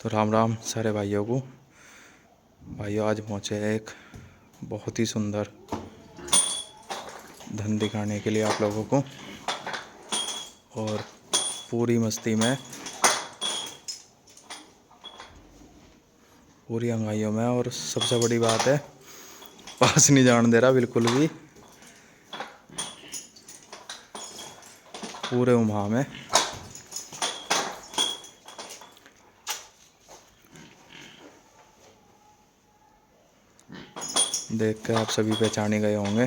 तो राम राम सारे भाइयों को। भाइयों आज पहुँचे हैं एक बहुत ही सुंदर धन दिखाने के लिए आप लोगों को, और पूरी मस्ती में, पूरी अंगाइयों में। और सबसे बड़ी बात है, पास नहीं जाने दे रहा बिल्कुल भी, पूरे उम्हा में। देख के आप सभी पहचाने गए होंगे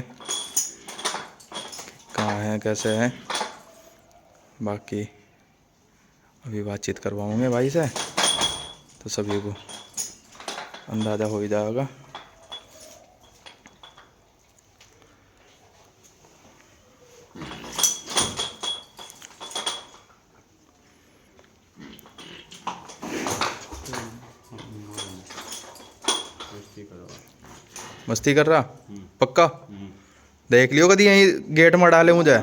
कहाँ हैं, कैसे हैं। बाकी अभी बातचीत करवाऊंगे भाई से, तो सभी को अंदाज़ा हो ही जाएगा। मस्ती कर रहा पक्का? देख लियो कभी यहीं गेट में डाले मुझे।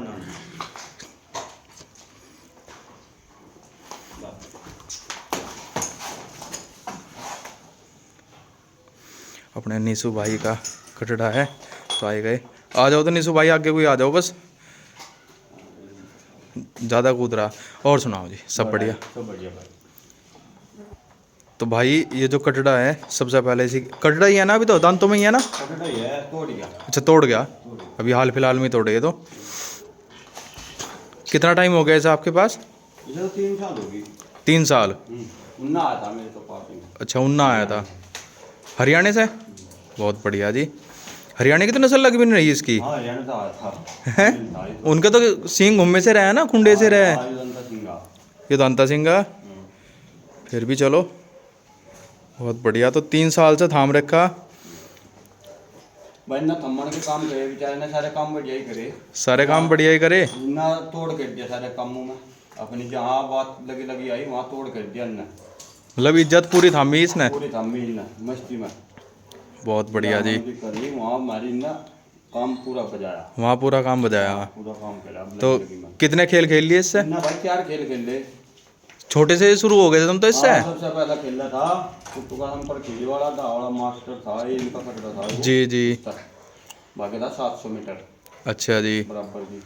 अपने नीसू भाई का कटड़ा है तो आए गए। आ जाओ तो नीसू भाई, आगे कोई आ जाओ बस, ज़्यादा कूद रहा। और सुनाओ जी, सब बढ़िया? सब बढ़िया भाई। तो भाई ये जो कटड़ा है, सबसे पहले से कटड़ा ही है ना? अभी तो दांतों में ही है ना? कटड़ा ही है, तोड़ गया। अच्छा तोड़ गया, अभी हाल फिलहाल में तोड़े। तो कितना टाइम हो गया इसे आपके पास? इसे तो 3 साल होगी। 3 साल? उन्ना आया था मेरे तो पास में। अच्छा उन्ना आया था, हरियाणा से? बहुत बढ़िया जी। हरियाणा की तो नस्ल लग भी नहीं रही इसकी। हाँ हरियाणा से आया था। हैं? उनका तो सींग घुम्मे से रहा है ना, खुंडे से रहा है। ये तो अंता सिंह है। फिर भी चलो बहुत बढ़िया। तो 3 साल से थाम रखा भाई ना, थम्मन के काम करे बेचारे ने, सारे काम बढ़िया ही करे। सारे काम बढ़िया ही करे ना तोड़ कर दिया सारे कामों में। अपनी जहाँ बात लगी लगी आई वहाँ तोड़ कर दिया ने। मतलब इज्जत पूरी थामी इसने, पूरी थम्मी ने मस्ती में। बहुत बढ़िया जी। करी वहाँ हमारी ना काम पूरा बजाया, वहाँ पूरा काम बजाया। पूरा काम करा। तो कितने खेल खेल लिए इससे? ना भाई 4 खेल खेल ले। छोटे से शुरू हो गए थे तुम तो इससे? सबसे पहला खेला था तुकाराम पर खिली वाला धावड़ा मास्टर था, ये इनका खटड़ा था वो। जी जी। भाग्य था 700 मीटर अच्छा जी, बराबर की।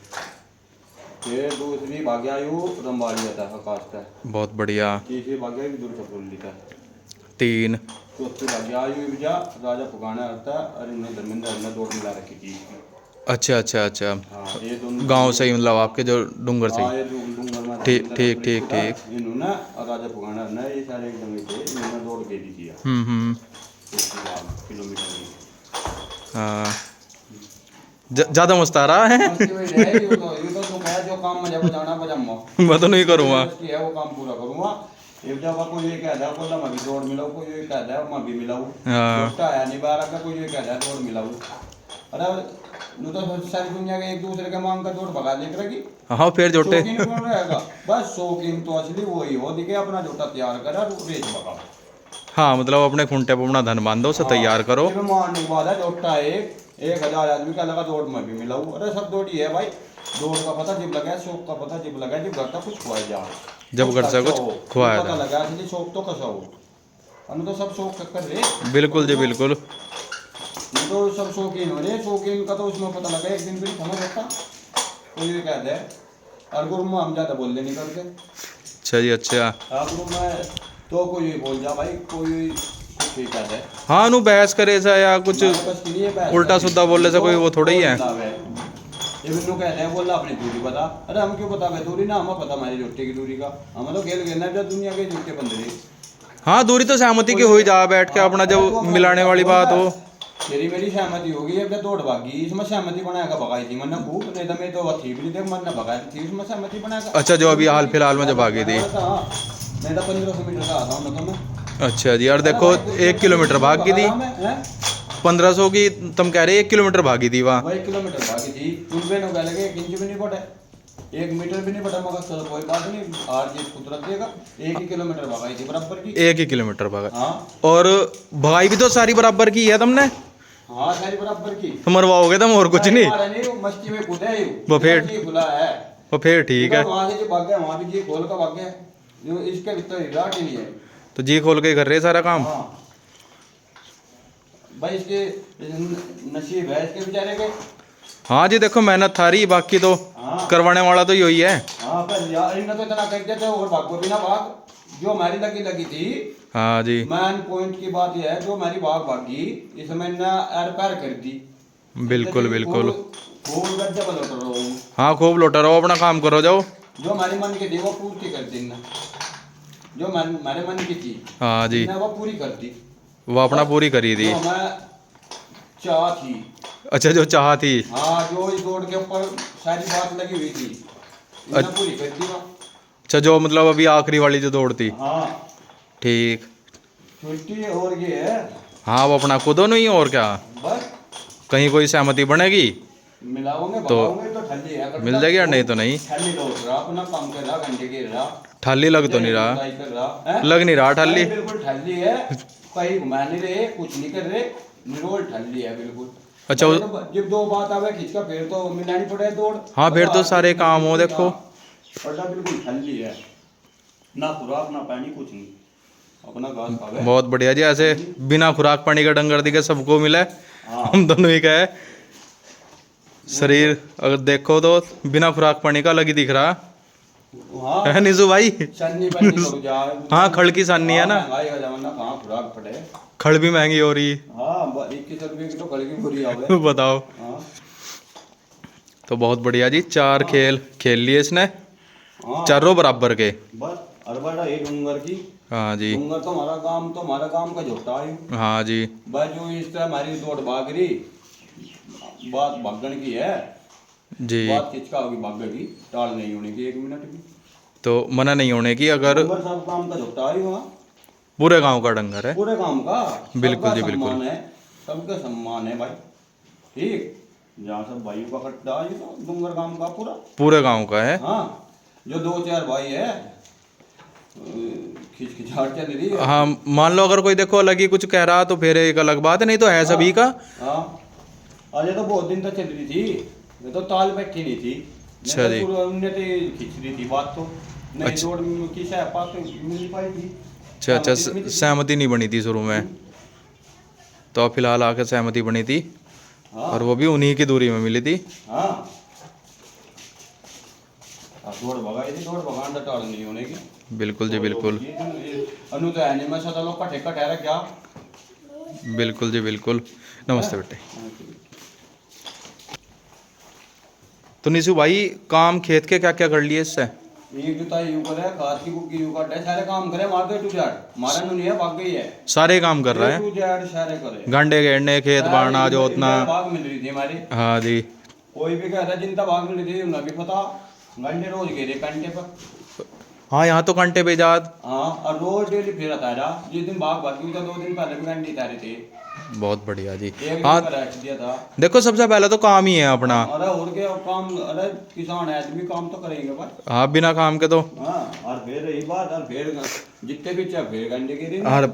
फिर दूसरी भाग्य आयु रंबालिया था, आकाश था। बहुत बढ़िया। तीसरी भाग्य दूर चपोली था। 3। चौथी भाग्य आयु विजा राजा फुगाना था, और इन्हें धर्मेंद्र ने दौड़ मिला रखी थी। अच्छा अच्छा अच्छा, हाँ ये दोनों गांव से ही, मतलब आपके जो डूंगर से हाँ ही। ये डूंगर में ठीक ठीक ठीक ठीक। इन्होंने और राजा फुगाना ने ये सारे एकदम ही थे, इन्होंने दौड़ के दी थी हम्म। किलोमीटर की। हाँ ज़्यादा मस्त आ रहा है। ये तो मैं जो काम मुझे बजाना बजाऊंगा। मैं तो नहीं करूँगा। है वो काम पूरा करूंगा। एक जब आपको ये कह दिया बोला मैं भी दौड़ मिलाऊं, कोई ये कह दिया मैं भी मिलाऊं। हाँ छोटा है नहीं बारह का, कोई ये कह दिया दौड़ मिलाऊं। अरे नु तो सारी दुनिया के एक दूसरे के मांग का दौड़ भगा लेकर की। हाँ फिर जोटे शौकीन कौन रहेगा? बस शौकीन तो असली वही हो दिखे, अपना जोटा तैयार करा रेस भगा। हाँ मतलब अपने खूंटे पर अपना धन बांधो, उसे तैयार करो। मारने के बाद है जोटा 1,000 आदमी का लगा दौड़ में भी मिलाऊं। अरे सब दौड़ी है भाई, दौड़ का पता जब लगा, शौक का पता जब लगा, जब घर का कुछ खुआ जा, जब घर से कुछ खुआया पता लगा असली शौक तो कैसा हो। हम तो सब शौक कर रहे। बिल्कुल जी बिल्कुल। तो सब शौकीन हो रहे, शौकीन का तो उसमें पता लगा। एक दिन भी समझ रखा कोई ये कहते हैं, और गुरु में हम ज्यादा बोलने नहीं करते। अच्छा जी अच्छा। गुरु में तो कोई बोल जा भाई, कोई कुछ ही कहते हैं। हाँ नु बहस करे सा या कुछ उल्टा सीधा बोलने से कोई वो थोड़ा ही है। ये बिन्नू कहते हैं बोला अपनी दूरी बता। अरे हम क्यों बता दूरी ना, हमें पता हमारी जोटे की दूरी का। हम तो खेल खेलना है दुनिया के जोटे बंद रहे। हाँ दूरी तो सहमति की हुई जा बैठ के अपना जब मिलाने वाली बात हो। तेरी मेरी सहमति होगी, अब दौड़ भागी इसमें सहमति बनाएगा भगाई थी मैंने खूब, नहीं तो मैं तो थी भी देख मैंने भगाई थी इसमें सहमति बनाएगा। अच्छा जो अभी हाल फिलहाल में जो भागी थी। नहीं तो 1500 मीटर का आता हूँ ना तो मैं। अच्छा जी, और देखो 1 किलोमीटर भाग की थी। 1500 की तुम कह रहे 1 किलोमीटर भागी थी वहाँ। 1 किलोमीटर भागी थी, तुम लोग लगे 1 इंच भी नहीं पड़े, 1 मीटर भी नहीं पड़ा, मगर चलो कोई बात नहीं, हार जीत कुदरत देगा। 1 ही किलोमीटर भगाई थी बराबर की। 1 ही किलोमीटर भागा। हाँ और भगाई भी तो सारी बराबर की है तुमने। हाँ सारी बराबर की। तो मरवाओगे तुम और कुछ नहीं। नहीं मस्ती में कूदे वो फिर खुला है। वो फिर ठीक है। वहाँ से जो भाग गया वहाँ भी जी खोल का भाग गया, जो इसके भीतर हिलाट ही नहीं है। तो जी खोल के कर रहे सारा काम। हाँ भाई इसके नसीब है इसके बेचारे के। हाँ जी देखो मेहनत थारी, बाकी तो हाँ करवाने वाला तो यही है। हाँ पर यार इन्हें तो इतना कर देते और भागो बिना भाग जो हमारी लगी लगी थी। हाँ जी मैन पॉइंट की बात यह है जो हमारी भाग भागी इसमें ना एर पैर कर दी। बिल्कुल बिल्कुल। खूब गड्ढे पर लौट रहा हूँ। हाँ खूब लौटा रहो, अपना काम करो जाओ। जो हमारी मन की थी वो पूर्ति कर दी ना, जो हमारे मन की थी हाँ जी वो पूरी कर दी। वो अपना पूरी करी थी। जो हमें चाह थी, अच्छा जो चाह थी। हाँ जो इस रोड के ऊपर सारी बात लगी हुई थी इन्हें पूरी कर दी ना। अच्छा जो मतलब अभी आखिरी वाली जो दौड़ थी। हाँ ठीक। छुट्टी और ये है हाँ वो अपना खुद नहीं और क्या, बस कहीं कोई सहमति बनेगी मिलाओगे तो भगाओगे तो ठल्ली है मिल जाएगी, और नहीं तो नहीं। ठल्ली लौट रहा अपना काम कर रहा घंटे के रहा ठाली लग तो नहीं रहा, कर रहा है? लग नहीं रहा ठाली। अरे बिल्कुल ठल्ली है, कहीं घुमा नहीं रहे कुछ नहीं कर रहे, निरोल ठल्ली है बिल्कुल। अच्छा पहले तो जब दो बात आवे खींच का फिर तो मिलानी पड़े दौड़। हाँ फिर तो सारे काम हो देखो। और बिल्कुल ठल्ली है, ना खुराक ना पानी कुछ नहीं, अपना घास खावे। बहुत बढ़िया जी, ऐसे बिना खुराक पानी का डंगर दिखे सबको मिले। हाँ। हम दोनों ही कहे शरीर अगर देखो तो बिना खुराक पानी का अलग ही दिख रहा हाँ है निशु भाई। सन्नी बन्नी करो जाए। हाँ खड़ की सन्नी है ना, महंगाई का जमाना कहाँ खुराक पड़े। खड़ भी महंगी हो रही। हाँ 21 रुपये की तो खड़ की पूरी आवे। बताओ। हाँ तो बहुत बढ़िया जी, 4 खेल खेल लिए इसने, हाँ चारों बराबर के। बस अरबड़ा ये डूंगर की। हाँ जी डूंगर तो हमारा गांव का जोटा है। हाँ जी बस जो इस तरह हमारी दौड़ भाग रही बात भागण की है, जी। बात किसका होगी भागण की, टाल नहीं होने की 1 मिनट भी। तो मना नहीं होने की, अगर डूंगर सब काम का जोटा है वहाँ, पूरे गांव का डंगर है। पूरे काम का बिल्कुल जी, सबका बिल्कुल। सम्मान है, सबका सम्मान है भाई। ठीक जहाँ सब भाइयों का खट्टा है तो डूंगर गांव का पूरा पूरे गांव का है। हाँ जो 2-4 भाई है खिचखिचाहट चल रही है। हाँ मान लो अगर कोई देखो अलग ही कुछ कह रहा तो फिर एक अलग बात है, नहीं तो है सभी का। हाँ अरे तो बहुत दिन तक चल रही थी, ये तो ताल बैठी नहीं थी। अच्छा जी। उनने तो खींच रही थी बात तो नहीं अच्छा। दौड़ की शायद पास तो मिल पाई थी। अच्छा अच्छा सहमति नहीं थी। सहमति नहीं बनी थी शुरू में, तो अब फिलहाल आके सहमति बनी थी, हाँ और वो भी उन्हीं की दूरी में मिली थी। हाँ दौड़ भगाई थी, दौड़ भगान टाल नहीं होने की। बिल्कुल जी बिल्कुल। अनु तो है नहीं मैं सदा लोग कटे कटे रख क्या। बिल्कुल जी बिल्कुल। नमस्ते बेटे। तो निशु भाई काम खेत के क्या क्या कर लिए इससे? एक जुताई यूं करे, खाद की बुक्की यूं काटे, सारे काम करे, मार दे टू जेड, मारा नहीं है भाग गई है। सारे काम कर रहा है, टू जेड सारे करे। गांडे घेरने खेत बाढ़ना जोतना। भाग मिल रही थी हमारी। हाँ जी कोई भी कहता जिनका भाग मिल रही थी उन्हें भी पता, घंटे रोज घेरे कंटे पर। हाँ यहाँ तो कांटे पे जात। हाँ और रोज डेली फिर आता है, जिस दिन भाग भागी तो 2 दिन पहले भी घंटे तारे थे। बहुत बढ़िया जी। एक दिन हाँ का रख दिया था। देखो सबसे पहले तो काम ही है अपना। अरे और क्या काम, अरे किसान है आदमी काम तो करेंगे भाई। हाँ बिना काम के तो हाँ और फिर रही बात, और फिर जितने भी चाहे फिर घंटे गिरी ना, हर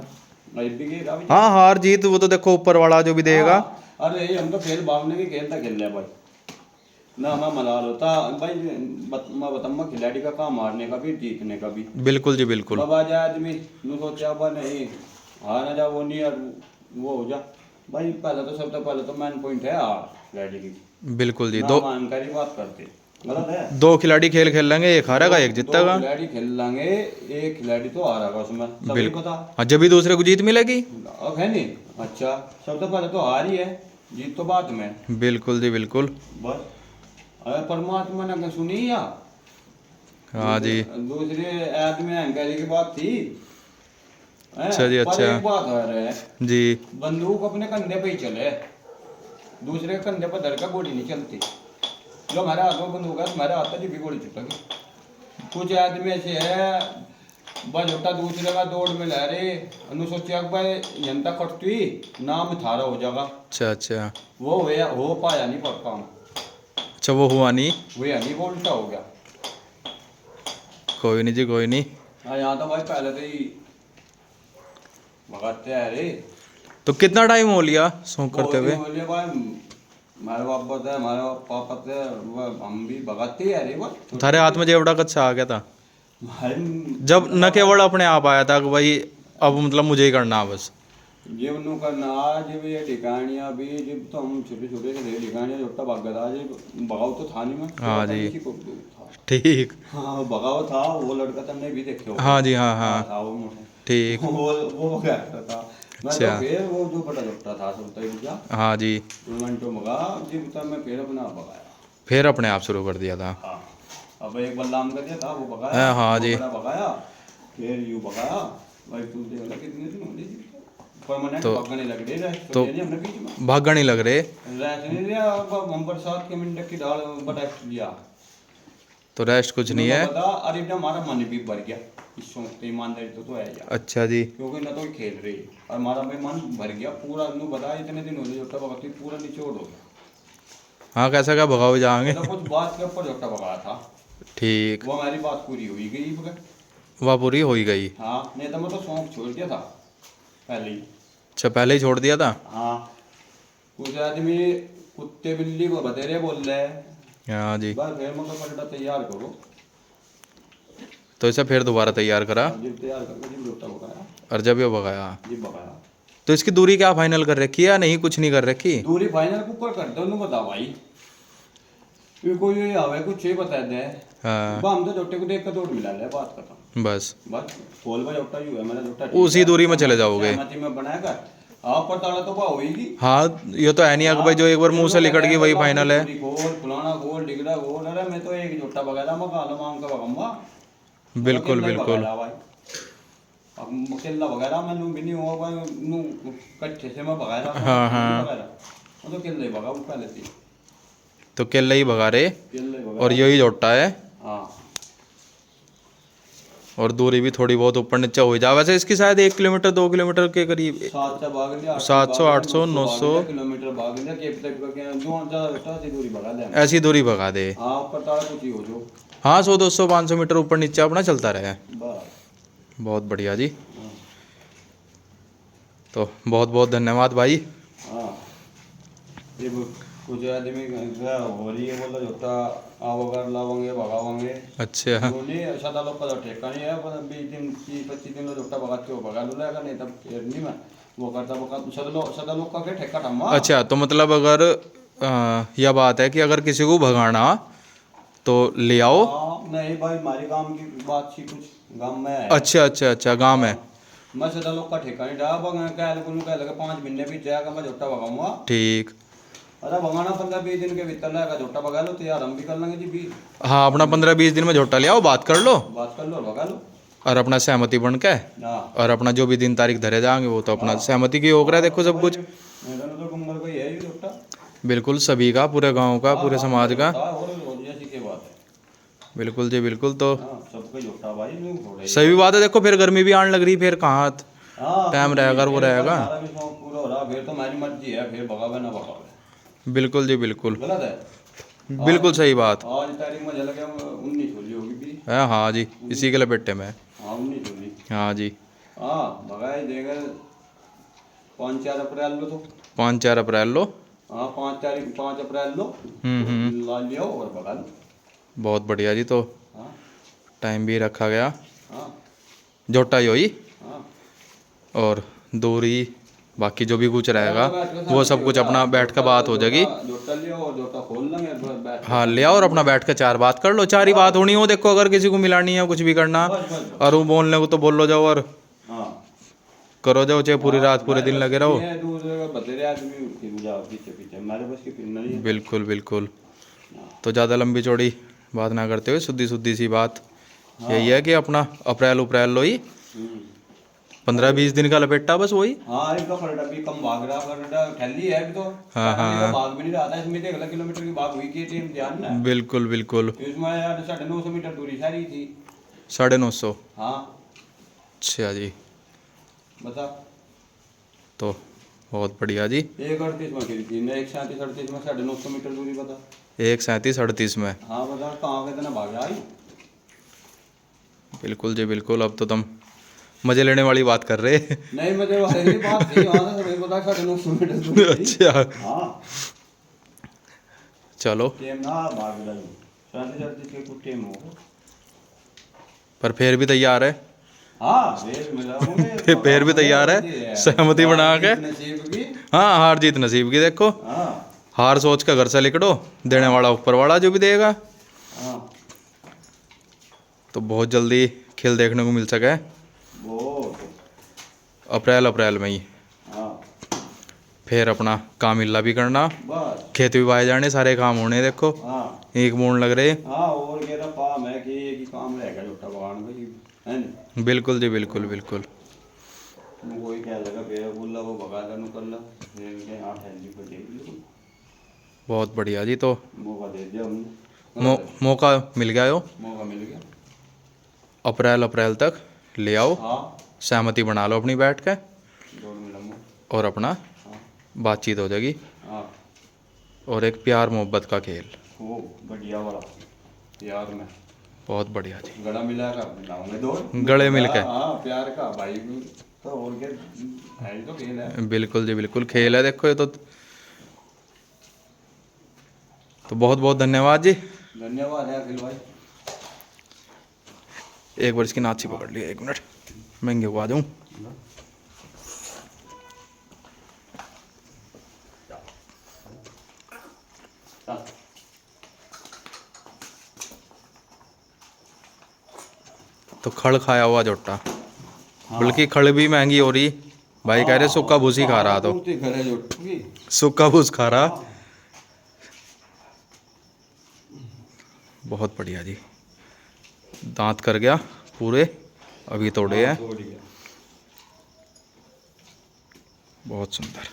भी गिरा भी। हाँ हार जीत वो तो देखो ऊपर वाला जो भी देगा। हाँ, अरे हम तो खेल भागने की खेल तक खेल रहे भाई ना, मैं मलाल होता भाई। मैं बताऊँ खिलाड़ी का काम हारने का भी जीतने का भी। बिल्कुल जी बिल्कुल। बाबा जाए आदमी नू सोचा बा नहीं हार ना जा वो नहीं और वो हो जा भाई। पहले तो सबसे पहले तो मेन पॉइंट है हार खिलाड़ी की। बिल्कुल जी। ना दो जानकारी बात करते गलत है। 2 खिलाड़ी खेल खेल लेंगे, एक हारेगा एक दो जीतेगा। खिलाड़ी खेल लेंगे, एक खिलाड़ी तो हारेगा उसमें सभी बिल्कुल। पता। हाँ जब भी दूसरे को जीत मिलेगी। अब है नहीं अच्छा, सबसे पहले तो हार ही है, जीत तो बाद में। बिल्कुल जी बिल्कुल। बस अरे परमात्मा ने सुनी या हाँ जी दूसरे आदमी अंगारी की बात थी। अच्छा जी, पर अच्छा। एक बात है जी बंदूक अपने कंधे पे ही चले, दूसरे के कंधे पर धर का गोली नहीं चलती। जो हमारे हाथ में बंदूक है हमारे हाथ में भी गोली चुटेगी। कुछ आदमी ऐसे है बस होता दूसरे का दौड़ में लह रहे अनुसोचिया भाई जनता कटती नाम थारा हो जाएगा। अच्छा अच्छा वो हो पाया नहीं पर काम, अच्छा वो हुआ नहीं। वो नहीं वो उल्टा हो गया। कोई नहीं जी कोई नहीं। हाँ यहाँ तो भाई पहले तो ही भगाते हैं रे। तो कितना टाइम हो लिया सो करते हुए? बोलिए भाई हमारे पापा थे, हमारे पापा थे, हम भी भगाते हैं रे भाई। थारे हाथ में जेवड़ा कच्चा आ गया था भाई जब न केवल अपने आप आया था कि भाई अब मतलब मुझे ही करना है बस। जब नु करना जब ये ठिकानियाँ भी जब तो हम छोटे छोटे से ठिकानियाँ जोटा भाग गया था जब भगाव तो था नहीं मैं तो हाँ पता जी। नहीं को था। ठीक। हाँ भगाव था वो लड़का तुमने भी देखे हो। हाँ जी, हाँ हाँ हाँ। था वो मोटे। ठीक। वो क्या करता था। मैं तो अच्छा। फिर वो जो बड़ा जोटा था सब तय क्या हाँ जी। 2 मिनटों भगा जब तक मैं फिर अपना भगाया। फिर अपने आप शुरू कर दिया था। हाँ अब एक बल्लाम कर दिया था वो भगाया हाँ हाँ वो जी। बड़ा भगाया फिर यूं भगाया भाई तू देख ला कितने दिन हो गए परमानेंट तो भगने लग रहे रहे तो तो नहीं हमने बीच में भागने नहीं लग रहे। रह नहीं दिया अब हम बरसात के मिनट की दाल बटा दिया तो रेस्ट कुछ नहीं उन्होंने है। बता अरे ना हमारा मन भी भर गया इस शौक से ईमानदारी तो है यार अच्छा जी। क्योंकि ना तो खेल रही और हमारा भी मन भर गया पूरा नु बता इतने दिन हो गए जोटा भगती पूरा निचोड़ हो गया हाँ, कैसा क्या भगाओ जाएंगे। मतलब कुछ बात के ऊपर जोटा भगा था ठीक। वो हमारी बात पूरी हुई गई बगैर वह पूरी हो ही गई। हाँ नहीं तो मैं तो शौक छोड़ दिया था पहले ही अच्छा, पहले ही छोड़ दिया था। हाँ कुछ आदमी कुत्ते बिल्ली को बतेरे बोल रहे हैं हाँ जी। बस फिर मैं पलटा तैयार करो तो इसे फिर दोबारा तैयार करा और जिब तैयार करके जिब लोटा पकाया और जब ये भगाया। जिब पकाया तो इसकी दूरी क्या फाइनल कर रखी है या नहीं, कुछ नहीं कर रखी। दूरी फाइनल कुकर कर दो उन्हें बता भाई ये कोई ये आवे कुछ ये बता दे हाँ हम तो जोटे को देख कर दौड़ मिला ले बात खत्म बस बस खोल भाई जोटा यू है मेरा जोटा उसी दूरी में चले जाओगे। सहमति में बनाएगा आप पर ताला तो भाव होगी हाँ, ये तो है नहीं कि भाई जो एक बार मुंह से निकल गई वही फाइनल है। गोल फुलाना गोल डिगड़ा गोल अरे मैं तो एक जोटा बगाला मैं काला मांग का बगम्मा बिल्कुल बिल्कुल। अब केला वगैरह मैं भी नहीं हुआ भाई नु कच्चे से मैं भगाया हाँ, हाँ। वो तो केला ही भगा वो पहले थी तो केले ही भगा रहे केला ही भगा और यही जोटा है। हाँ और दूरी भी थोड़ी बहुत ऊपर नीचे हो जाए। वैसे इसकी शायद 1 किलोमीटर 2 किलोमीटर के करीब 700 भाग लिया 700 800 900 किलोमीटर भाग लिया केप तक करके जो ज्यादा सी दूरी भगा ले ऐसी दूरी भगा दे। हाँ ऊपर ताला कुछ ही हो जो हाँ, 100 200 500 मीटर ऊपर नीचे अपना चलता रहे। बस बहुत बढ़िया जी। हाँ तो बहुत बहुत धन्यवाद भाई। हाँ ये कुछ आदमी हो रही है बोला जोटा आवगर लावेंगे भगावेंगे अच्छा। नहीं सदा लोग का ठेका नहीं है पर 20 दिन 25 दिन जोटा भगाते हो भगा लो लेगा नहीं तब नहीं मैं वो करता बका सदा लोग का के ठेका ठम्मा अच्छा, तो मतलब अगर यह बात है कि अगर किसी को भगाना तो ले आओ। नहीं भाई हमारे गांव की बात सी कुछ गांव में है अच्छा अच्छा अच्छा, गाँव में। मैं सदा लोग का ठेका नहीं डाल कह लगे 5 महीने भी जाएगा मैं जोटा भगाऊंगा ठीक। अरे भगाना 15-20 दिन के भीतर लगेगा जोटा भगा लो तो यार हम भी कर लेंगे जी भी हाँ, अपना 15-20 दिन में झोटा ले आओ, बात कर लो बात कर लो और भगा लो और अपना सहमति बन के हाँ और अपना जो भी दिन तारीख धरे जाएंगे वो तो अपना सहमति की हो रहा है। देखो सब कुछ मैदान तो कुंभल को यही जोटा बिल्कुल सभी का, पूरे गांव का, पूरे समाज का। और जैसी की बात है बिल्कुल जी बिल्कुल। तो हाँ सबका जोटा भाई यूं थोड़े सही बात है। देखो फिर गर्मी भी आने लग रही, फिर कहाँ हाँ टाइम रहेगा वो रहेगा। हमारा भी शौक पूरा हो रहा फिर तो मेरी मर्जी है फिर भगावे ना भगावे बिल्कुल जी बिल्कुल। गलत है बिल्कुल सही बात आज तारीख में चल गया 19 होली होगी भी है। हाँ जी, इसी के लपेटे में। हाँ 19 होली हाँ जी। हाँ भगाए देगा 5-4 अप्रैल लो तो 5-4 अप्रैल लो। हाँ 5 अप्रैल लो ला लिया और भगा लो बहुत बढ़िया जी। तो हाँ टाइम भी रखा गया, हाँ जोटा ही हुई हाँ और दूरी बाकी जो भी कुछ रहेगा वो सब कुछ अपना बैठ कर बात हो जाएगी। जोटा लियो और जोटा खोल लेंगे बैठ हाँ, ले आओ और अपना बैठ कर 4 बात कर लो। 4 ही बात होनी हो। देखो अगर किसी को मिलानी है कुछ भी करना बस और वो बोलने को तो बोल लो जाओ और हाँ करो जाओ, चाहे पूरी रात पूरे दिन लगे रहो। ये दूसरे का बतेरे आदमी फिर जाओ पीछे पीछे हमारे बस की फिर नहीं है बिल्कुल बिल्कुल। तो ज़्यादा लंबी चौड़ी बात ना करते हुए सीधी सी बात यही है कि अपना अप्रैल लो ही 15-20 दिन का लपेटा बस वही। हाँ एक तो फरडा भी कम भाग रहा फरडा ठल्ली है अभी तो हाँ, हाँ, अभी तो भाग भी नहीं रहा था इसमें देख ला किलोमीटर की भाग हुई की टीम ध्यान ना बिल्कुल बिल्कुल। इसमें यार 950 मीटर दूरी सारी थी 950। हाँ अच्छा जी। बता तो बहुत बढ़िया जी। 1:38 में फिर थी 1:37-38 में 950 मीटर दूरी बता 1:37-38 में। हाँ बता कहाँ के इतना भाग आई बिल्कुल जी बिल्कुल। अब तो तुम मजे लेने वाली बात कर रहे। नहीं मुझे वाले की बात थी वहाँ से सभी बता 950 मीटर दूरी थी अच्छा हाँ चलो। टीम ना भाग रही 37-38 के कुछ टीम हो पर फिर भी तैयार है। हाँ बेच मिला मुझे। पैर भी तैयार है सहमति बना के। नसीब की। हाँ हार जीत नसीब की, देखो हाँ हार सोच कर घर से लिखड़ो, देने वाला ऊपर वाला जो भी देगा। हाँ तो बहुत जल्दी खेल देखने को मिल सके, वो अप्रैल में ही। हाँ फिर अपना काम इल्ला भी करना, बस। खेत भी बाए जाने, सारे काम होने, देखो हाँ एक मूड लग रहे। हाँ और कह रहा काम है कि एक ही काम रहेगा छोटा भगवान भाई है नहीं। बिल्कुल जी बिल्कुल बिल्कुल। वही क्या लगा बेरा बोला वो भगा देनु कर ला फिर के हाँ ठहरी को दे दिया। बहुत बढ़िया जी। तो मौका दे दिया हमने। मौका मिल गया हो, मौका मिल गया। अप्रैल तक ले आओ, हाँ सहमति बना लो अपनी बैठ के, दौड़ मिला मुँह। और अपना हाँ बातचीत हो जाएगी, हाँ और एक प्यार मोहब्बत का खेल। वो बढ़िया वाला यार में बहुत बढ़िया जी। गला मिला का बनाऊंगे दौड़ गले मिल के। हाँ प्यार का भाई तो और क्या है तो खेल है। बिल्कुल जी बिल्कुल खेल है, देखो ये तो बहुत बहुत धन्यवाद जी। धन्यवाद है अखिल भाई। एक बार इसकी नाची पकड़ लिया, 1 मिनट महंगे को आ जाऊँ। तो खड़ खाया हुआ जोटा, बल्कि खड़ भी महंगी हो रही, भाई कह रहे सूखा भूस ही खा रहा, तो सूखा भूस खा रहा। बहुत बढ़िया जी, दांत कर गया पूरे, अभी तोड़े हैं। बहुत सुंदर।